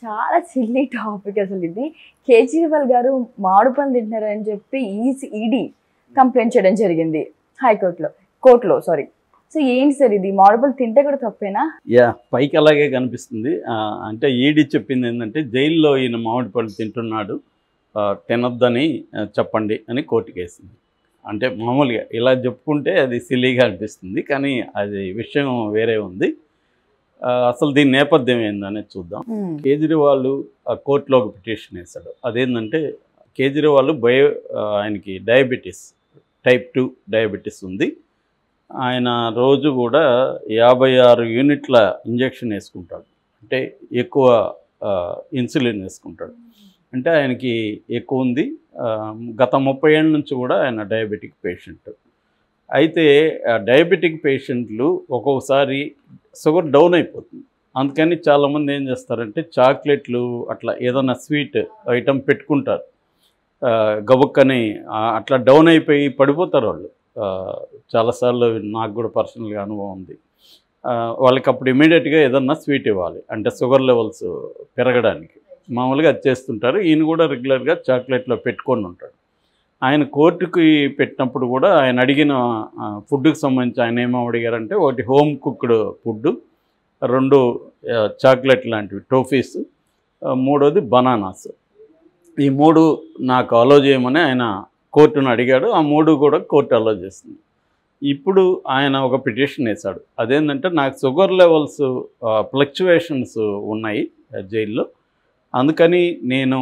చాలా silly topic అసలు ఇది. కేజ్రీవాల్ గారు మామిడి పండు తింటున్నారని చెప్పి ఈడీ కంప్లైంట్ చేయడం జరిగింది కోర్టులో సారీ. సో ఏంటి సార్ ఇది, మామిడి పళ్ళు తింటే కూడా తప్పేనా? పైకి అలాగే కనిపిస్తుంది. అంటే ఈడీ చెప్పింది ఏంటంటే జైల్లో ఈయన మామిడి పళ్ళు తింటున్నాడు, తినొద్దని చెప్పండి అని కోర్టుకి వేసింది. అంటే మామూలుగా ఇలా చెప్పుకుంటే అది సిల్లీగా అనిపిస్తుంది, కానీ అది విషయం వేరే ఉంది. అసలు దీని నేపథ్యం ఏందనేది చూద్దాం. కేజ్రీవాల్ కోర్టులో ఒక పిటిషన్ వేశాడు. అదేంటంటే కేజ్రీవాల్ ఆయనకి డయాబెటీస్ టైప్ 2 డయాబెటీస్ ఉంది. ఆయన రోజు కూడా 56 యూనిట్ల ఇంజెక్షన్ వేసుకుంటాడు, అంటే ఎక్కువ ఇన్సులిన్ వేసుకుంటాడు. అంటే ఆయనకి ఎక్కువ ఉంది. గత 30 ఏళ్ళ నుంచి కూడా ఆయన డయాబెటిక్ పేషెంట్. అయితే డయాబెటిక్ పేషెంట్లు ఒక్కొక్కసారి షుగర్ డౌన్ అయిపోతుంది. అందుకని చాలామంది ఏం చేస్తారంటే చాక్లెట్లు అట్లా ఏదైనా స్వీట్ ఐటమ్ పెట్టుకుంటారు. గబుక్కని అట్లా డౌన్ అయిపోయి పడిపోతారు వాళ్ళు. చాలాసార్లు నాకు కూడా పర్సనల్గా అనుభవం ఉంది. వాళ్ళకి అప్పుడు ఇమీడియట్గా ఏదన్నా స్వీట్ ఇవ్వాలి, అంటే షుగర్ లెవెల్స్ పెరగడానికి. మామూలుగా అది చేస్తుంటారు. ఈయన కూడా రెగ్యులర్గా చాక్లెట్లో పెట్టుకొని ఉంటాడు. ఆయన కోర్టుకి పెట్టినప్పుడు కూడా ఆయన అడిగిన ఫుడ్కి సంబంధించి ఆయన ఏమో అడిగారంటే, ఒకటి హోమ్ కుక్డ్ ఫుడ్, 2 చాక్లెట్ లాంటివి టోఫీస్, 3వది బనానాస్. ఈ 3 నాకు అలో చేయమని ఆయన కోర్టును అడిగాడు. ఆ 3 కూడా కోర్టు అలో చేస్తుంది. ఇప్పుడు ఆయన ఒక పిటిషన్ వేశాడు. అదేంటంటే నాకు షుగర్ లెవెల్స్ ఫ్లక్చువేషన్స్ ఉన్నాయి జైల్లో, అందుకని నేను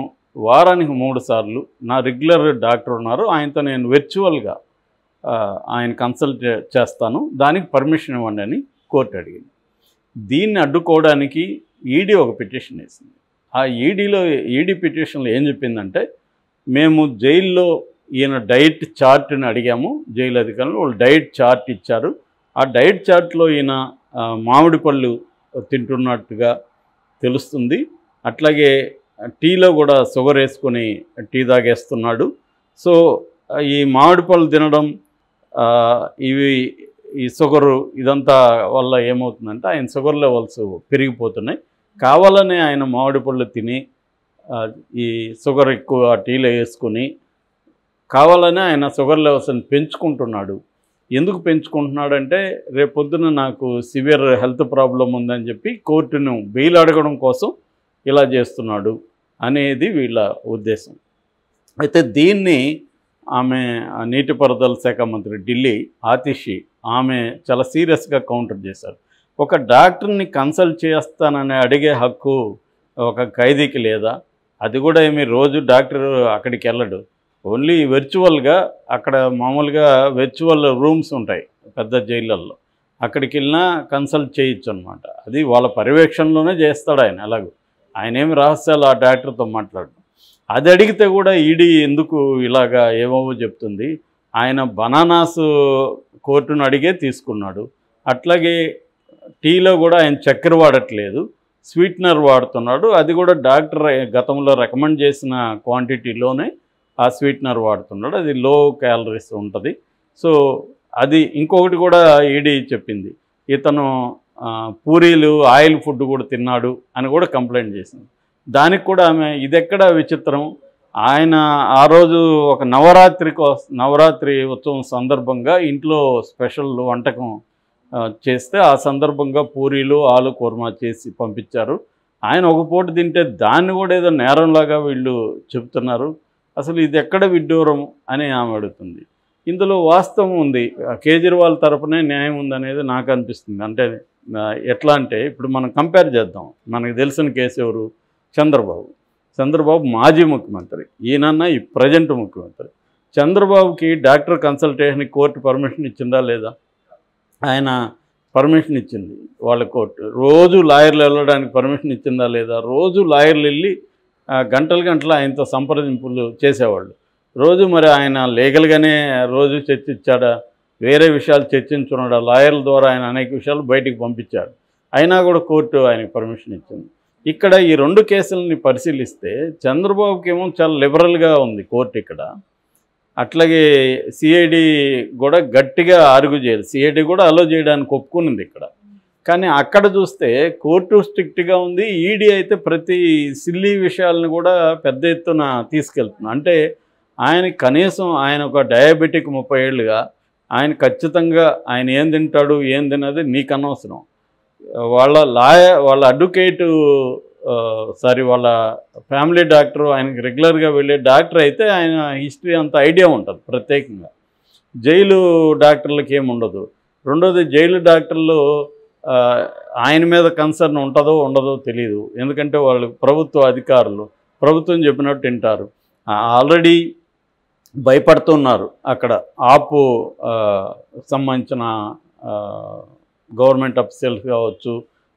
వారానికి 3 సార్లు నా రెగ్యులర్ డాక్టర్ ఉన్నారు, ఆయనతో నేను వర్చువల్గా ఆయన కన్సల్ట్ చేస్తాను, దానికి పర్మిషన్ ఇవ్వండి అని కోర్టు అడిగింది. దీన్ని అడ్డుకోవడానికి ఈడీ ఒక పిటిషన్ వేసింది. ఆ ఈడీ పిటిషన్లో ఏం చెప్పిందంటే, మేము జైల్లో ఈయన డైట్ చార్ట్ని అడిగాము, జైలు అధికారులు వాళ్ళు డైట్ చార్ట్ ఇచ్చారు. ఆ డైట్ చార్ట్లో ఈయన మామిడి పళ్ళు తింటున్నట్టుగా తెలుస్తుంది. అట్లాగే టీలో కూడా షుగర్ వేసుకొని టీ తాగేస్తున్నాడు. సో ఈ మామిడి పళ్ళు తినడం, ఈ షుగరు ఇదంతా వల్ల ఏమవుతుందంటే ఆయన షుగర్ లెవెల్స్ పెరిగిపోతున్నాయి. కావాలనే ఆయన మామిడి పళ్ళు తిని ఈ షుగర్ ఎక్కువ టీలో వేసుకొని కావాలనే ఆయన షుగర్ లెవెల్స్ని పెంచుకుంటున్నాడు. ఎందుకు పెంచుకుంటున్నాడంటే రేపు పొద్దున నాకు సివియర్ హెల్త్ ప్రాబ్లం ఉందని చెప్పి కోర్టును బెయిల్ అడగడం కోసం ఇలా చేస్తున్నాడు అనేది వీళ్ళ ఉద్దేశం. అయితే దీన్ని ఆమె నీటిపారుదల శాఖ మంత్రి ఢిల్లీ ఆతిషి ఆమె చాలా సీరియస్గా కౌంటర్ చేశారు. ఒక డాక్టర్ని కన్సల్ట్ చేస్తానని అడిగే హక్కు ఒక ఖైదీకి లేదా? అది కూడా ఏమి రోజు డాక్టర్ అక్కడికి వెళ్ళడు, ఓన్లీ వర్చువల్గా అక్కడ మామూలుగా వర్చువల్ రూమ్స్ ఉంటాయి పెద్ద జైళ్ళల్లో, అక్కడికి వెళ్ళినా కన్సల్ట్ చేయొచ్చు అనమాట. అది వాళ్ళ పర్యవేక్షణలోనే చేస్తాడు ఆయన. అలాగూ ఆయన ఏమి రహస్యాలు ఆ డాక్టర్తో మాట్లాడు. అది అడిగితే కూడా ఈడీ ఎందుకు ఇలాగా ఏమేవో చెప్తుంది. ఆయన బనానాస్ కోర్టును అడిగే తీసుకున్నాడు. అట్లాగే టీలో కూడా ఆయన చక్కెర వాడట్లేదు, స్వీట్నర్ వాడుతున్నాడు. అది కూడా డాక్టర్ గతంలో రికమెండ్ చేసిన క్వాంటిటీలోనే ఆ స్వీట్నర్ వాడుతున్నాడు. అది లో క్యాలరీస్ ఉంటుంది. సో అది ఇంకొకటి కూడా ఈడీ చెప్పింది, ఇతను పూరీలు ఆయిల్ ఫుడ్ కూడా తిన్నాడు అని కూడా కంప్లైంట్ చేసింది. దానికి కూడా ఆమె ఇదెక్కడ విచిత్రం, ఆయన ఆ రోజు ఒక నవరాత్రి ఉత్సవం సందర్భంగా ఇంట్లో స్పెషల్ వంటకం చేస్తే ఆ సందర్భంగా పూరీలు ఆలు కుర్మా చేసి పంపించారు. ఆయన ఒక పూట తింటే దాన్ని కూడా ఏదో నేరంలాగా వీళ్ళు చెప్తున్నారు. అసలు ఇది ఎక్కడ విడ్డూరం అని ఆమె అడుగుతుంది. ఇందులో వాస్తవం ఉంది, కేజ్రీవాల్ తరపునే న్యాయం ఉందనేది నాకు అనిపిస్తుంది. అంటే ఎట్లా అంటే ఇప్పుడు మనం కంపేర్ చేద్దాం. మనకు తెలిసిన కేసు ఎవరు? చంద్రబాబు మాజీ ముఖ్యమంత్రి, ఈయనన్న ఈ ప్రజెంట్ ముఖ్యమంత్రి. చంద్రబాబుకి డాక్టర్ కన్సల్టేషన్కి కోర్టు పర్మిషన్ ఇచ్చిందా లేదా? ఆయన పర్మిషన్ ఇచ్చింది వాళ్ళ కోర్టు. రోజు లాయర్లు వెళ్ళడానికి పర్మిషన్ ఇచ్చిందా లేదా? రోజు లాయర్లు వెళ్ళి గంటలు ఆయనతో సంప్రదింపులు చేసేవాళ్ళు రోజు. మరి ఆయన లీగల్గానే రోజు చర్చించాడా? వేరే విషయాలు చర్చించున్నాడా? లాయర్ల ద్వారా ఆయన అనేక విషయాలు బయటికి పంపించాడు. అయినా కూడా కోర్టు ఆయనకు పర్మిషన్ ఇచ్చింది. ఇక్కడ ఈ 2 కేసులని పరిశీలిస్తే చంద్రబాబుకి ఏమో చాలా లిబరల్గా ఉంది కోర్టు ఇక్కడ. అట్లాగే సిఐడి కూడా గట్టిగా ఆర్గ్యూ చేయాలి, సిఐడి కూడా అలో చేయడానికి ఒప్పుకునింది ఇక్కడ. కానీ అక్కడ చూస్తే కోర్టు స్ట్రిక్ట్గా ఉంది. ఈడీ అయితే ప్రతి సిల్లీ విషయాలను కూడా పెద్ద ఎత్తున తీసుకెళ్తుంది. అంటే ఆయన కనీసం ఆయన ఒక డయాబెటిక్ 30 ఏళ్ళుగా ఆయన ఖచ్చితంగా ఆయన ఏం తింటాడు ఏం తినది నీకు అనవసరం. వాళ్ళ అడ్వకేటు వాళ్ళ ఫ్యామిలీ డాక్టరు ఆయనకి రెగ్యులర్గా వెళ్ళే డాక్టర్ అయితే ఆయన హిస్టరీ అంత ఐడియా ఉంటుంది ప్రత్యేకంగా. జైలు డాక్టర్లకి ఏముండదు. రెండోది జైలు డాక్టర్లు ఆయన మీద కన్సర్న్ ఉంటుందో ఉండదో తెలియదు. ఎందుకంటే వాళ్ళు ప్రభుత్వ అధికారులు, ప్రభుత్వం చెప్పినట్టు వింటారు. ఆల్రెడీ భయపడుతున్నారు అక్కడ ఆపు సంబంధించిన గవర్నమెంట్ అఫీషియల్స్ కావచ్చు,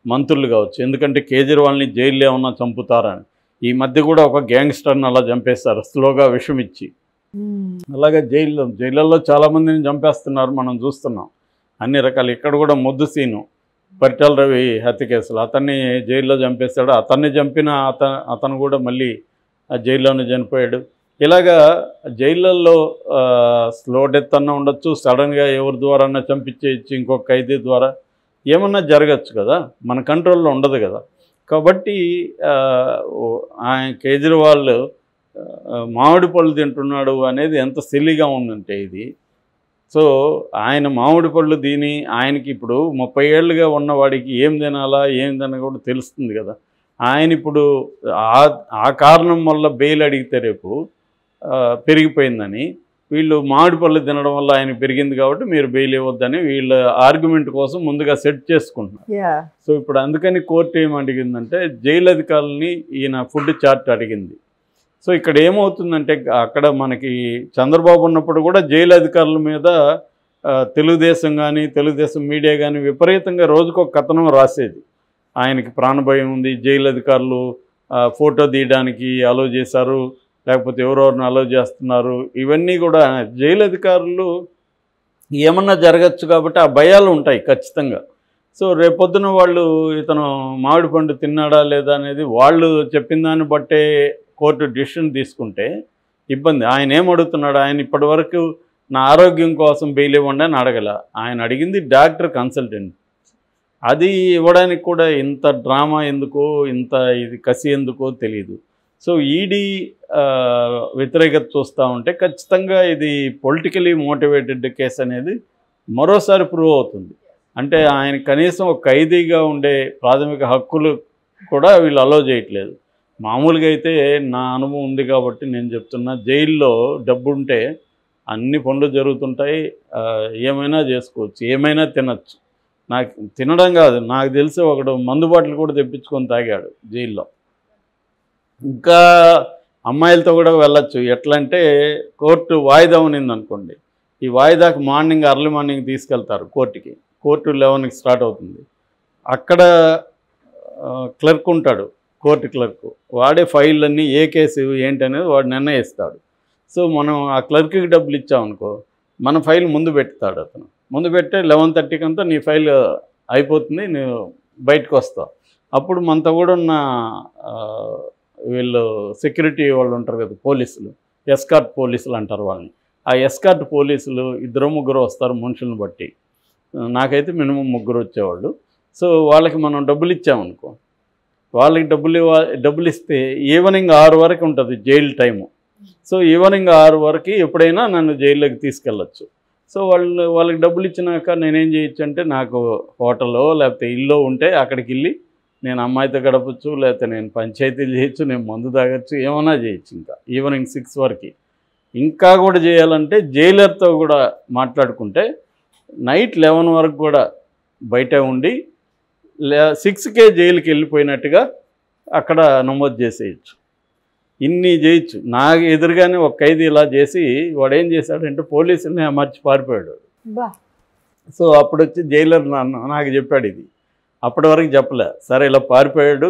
మంత్రులు కావచ్చు. ఎందుకంటే కేజ్రీవాల్ని జైల్లో ఏమన్నా చంపుతారని. ఈ మధ్య కూడా ఒక గ్యాంగ్స్టర్ని అలా చంపేస్తారు స్లోగా విషం ఇచ్చి. అలాగే జైళ్ళల్లో చాలామందిని చంపేస్తున్నారు, మనం చూస్తున్నాం అన్ని రకాలు. ఇక్కడ కూడా ముద్దు సీను పరిటాల రవి హత్య కేసులు అతన్ని జైల్లో చంపేశాడు. అతన్ని చంపిన అతను కూడా మళ్ళీ ఆ జైల్లోనే చనిపోయాడు. ఇలాగా జైళ్ళల్లో స్లో డెత్ అన్న ఉండొచ్చు, సడన్గా ఎవరి ద్వారా చంపించేయచ్చు, ఇంకొక ఖైదీ ద్వారా ఏమన్నా జరగచ్చు కదా, మన కంట్రోల్లో ఉండదు కదా. కాబట్టి ఆయన కేజ్రీవాల్ మామిడి పళ్ళు తింటున్నాడు అనేది ఎంత సిల్లీగా ఉందంటే ఇది. సో ఆయన మామిడి పళ్ళు తిని ఆయనకి ఇప్పుడు 30 ఏళ్ళుగా ఉన్నవాడికి ఏం తినాలా ఏం తినకూడదు తెలుస్తుంది కదా. ఆయన ఇప్పుడు ఆ కారణం వల్ల బెయిల్ అడిగితే రేపు పెరిగిపోయిందని, వీళ్ళు మామిడి పళ్ళు తినడం వల్ల ఆయన పెరిగింది కాబట్టి మీరు బెయిల్ ఇవ్వద్దని వీళ్ళ ఆర్గ్యుమెంట్ కోసం ముందుగా సెట్ చేసుకుంటున్నారు. సో ఇప్పుడు అందుకని కోర్టు ఏం అడిగిందంటే జైలు అధికారులని ఈయన ఫుడ్ చార్ట్ అడిగింది. సో ఇక్కడ ఏమవుతుందంటే అక్కడ మనకి చంద్రబాబు ఉన్నప్పుడు కూడా జైలు అధికారుల మీద తెలుగుదేశం కానీ తెలుగుదేశం మీడియా కానీ విపరీతంగా రోజుకొక కథనం రాసేది. ఆయనకి ప్రాణభయం ఉంది, జైలు అధికారులు ఫోటో తీయడానికి అలో చేశారు, లేకపోతే ఎవరెవరిని అలో చేస్తున్నారు, ఇవన్నీ కూడా జైలు అధికారులు ఏమన్నా జరగచ్చు కాబట్టి ఆ భయాలు ఉంటాయి ఖచ్చితంగా. సో రేపొద్దున వాళ్ళు ఇతను మామిడి పండు తిన్నాడా లేదా అనేది వాళ్ళు చెప్పిన దాన్ని బట్టే కోర్టు డిసిషన్ తీసుకుంటే ఇబ్బంది. ఆయన ఏం అడుగుతున్నాడు, ఆయన ఇప్పటివరకు నా ఆరోగ్యం కోసం బెయిల్ ఇవ్వండి అని అడగల. ఆయన అడిగింది డాక్టర్ కన్సల్టెంట్. అది ఇవ్వడానికి కూడా ఇంత డ్రామా ఎందుకో, ఇంత ఇది కసి ఎందుకో తెలియదు. సో ఈడీ వ్యతిరేకత చూస్తూ ఉంటే ఖచ్చితంగా ఇది పొలిటికలీ మోటివేటెడ్ కేసు అనేది మరోసారి ప్రూవ్ అవుతుంది. అంటే ఆయన కనీసం ఒక ఖైదీగా ఉండే ప్రాథమిక హక్కులు కూడా వీళ్ళు అలో చేయట్లేదు. మామూలుగా అయితే నా అనుభవం ఉంది కాబట్టి నేను చెప్తున్నా, జైల్లో డబ్బు ఉంటే అన్ని పనులు జరుగుతుంటాయి, ఏమైనా చేసుకోవచ్చు, ఏమైనా తినచ్చు. నాకు తినడం కాదు, నాకు తెలిసి ఒకడు మందు బాటిల్ కూడా తెప్పించుకొని తాగాడు జైల్లో. ఇంకా అమ్మాయిలతో కూడా వెళ్ళచ్చు. ఎట్లా అంటే కోర్టు వాయిదా ఉన్నింది అనుకోండి, ఈ వాయిదాకు అర్లీ మార్నింగ్ తీసుకెళ్తారు కోర్టుకి. కోర్టు 11కి స్టార్ట్ అవుతుంది. అక్కడ క్లర్క్ ఉంటాడు, కోర్టు క్లర్క్. వాడే ఫైల్ అన్నీ ఏ కేసు ఏంటి అనేది వాడు నిర్ణయిస్తాడు. సో మనం ఆ క్లర్క్కి డబ్బులు ఇచ్చామనుకో, మన ఫైల్ ముందు పెడతాడు అతను. ముందు పెట్టే 11:30కి అంతా నీ ఫైల్ అయిపోతుంది, నువ్వు బయటకు వస్తావు. అప్పుడు మనతో కూడా ఉన్న వీళ్ళు సెక్యూరిటీ వాళ్ళు ఉంటారు కదా, పోలీసులు, ఎస్కార్ట్ పోలీసులు అంటారు వాళ్ళని. ఆ ఎస్కార్ట్ పోలీసులు 2-3 వస్తారు మనుషులను బట్టి. నాకైతే మినిమం 3 వచ్చేవాళ్ళు. సో వాళ్ళకి మనం డబ్బులు ఇచ్చామనుకో, వాళ్ళకి డబ్బులు ఇస్తే ఈవినింగ్ 6 వరకు ఉంటుంది జైలు టైము. సో ఈవినింగ్ 6 వరకు ఎప్పుడైనా నన్ను జైల్లోకి తీసుకెళ్ళచ్చు. సో వాళ్ళకి డబ్బులు ఇచ్చినాక నేనేం చేయొచ్చు అంటే, నాకు హోటల్లో లేకపోతే ఇల్లు ఉంటే అక్కడికి వెళ్ళి నేను అమ్మాయితో గడపచ్చు, లేకపోతే నేను పంచాయతీలు చేయొచ్చు, నేను మందు తాగొచ్చు, ఏమైనా చేయొచ్చు. ఇంకా ఈవినింగ్ 6 వరకు. ఇంకా కూడా చేయాలంటే జైలర్తో కూడా మాట్లాడుకుంటే నైట్ 11 వరకు కూడా బయట ఉండి 6కే జైలుకి వెళ్ళిపోయినట్టుగా అక్కడ నమోదు చేసేయచ్చు. ఇన్ని చేయొచ్చు. నాకు ఎదురుగానే ఒక ఖైదీ ఇలా చేసి వాడు ఏం చేశాడంటే పోలీసుల్ని అమర్చి పారిపోయాడు. సో అప్పుడు వచ్చి జైలర్ నాకు చెప్పాడు ఇది. అప్పటి వరకు చెప్పలే. సరే ఇలా పారిపోయాడు,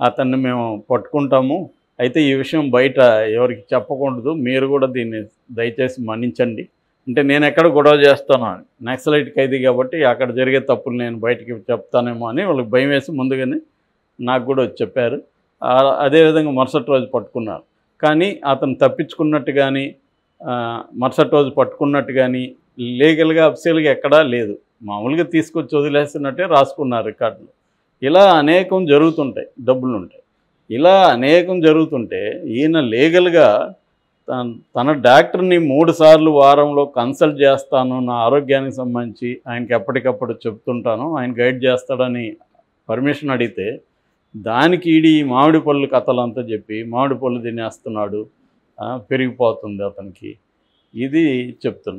అతన్ని మేము పట్టుకుంటాము, అయితే ఈ విషయం బయట ఎవరికి చెప్పకూడదు, మీరు కూడా దీన్ని దయచేసి మన్నించండి. అంటే నేను ఎక్కడ గొడవ చేస్తాను, నక్సలైట్ ఖైదీ కాబట్టి అక్కడ జరిగే తప్పులు నేను బయటికి చెప్తానేమో అని వాళ్ళకి భయం వేసి ముందుగానే నాకు కూడా వచ్చి చెప్పారు. అదేవిధంగా మరుసటి రోజు పట్టుకున్నారు. కానీ అతను తప్పించుకున్నట్టు కానీ మరుసటి రోజు పట్టుకున్నట్టు కానీ లీగల్గా అఫీషియల్గా ఎక్కడా లేదు. మామూలుగా తీసుకొచ్చి వదిలేస్తున్నట్టే రాసుకున్నారు రికార్డులు. ఇలా అనేకం జరుగుతుంటాయి, డబ్బులు ఉంటాయి. ఇలా అనేకం జరుగుతుంటే ఈయన లీగల్గా తన డాక్టర్ని 3 సార్లు వారంలో కన్సల్ట్ చేస్తాను, నా ఆరోగ్యానికి సంబంధించి ఆయనకి ఎప్పటికప్పుడు చెప్తుంటాను, ఆయన గైడ్ చేస్తాడని పర్మిషన్ అడిగితే దానికి ఈడి మామిడి పళ్ళు కథలంతా చెప్పి మామిడి పళ్ళు తినేస్తున్నాడు, పెరిగిపోతుంది అతనికి, ఇది చెప్తున్నాడు.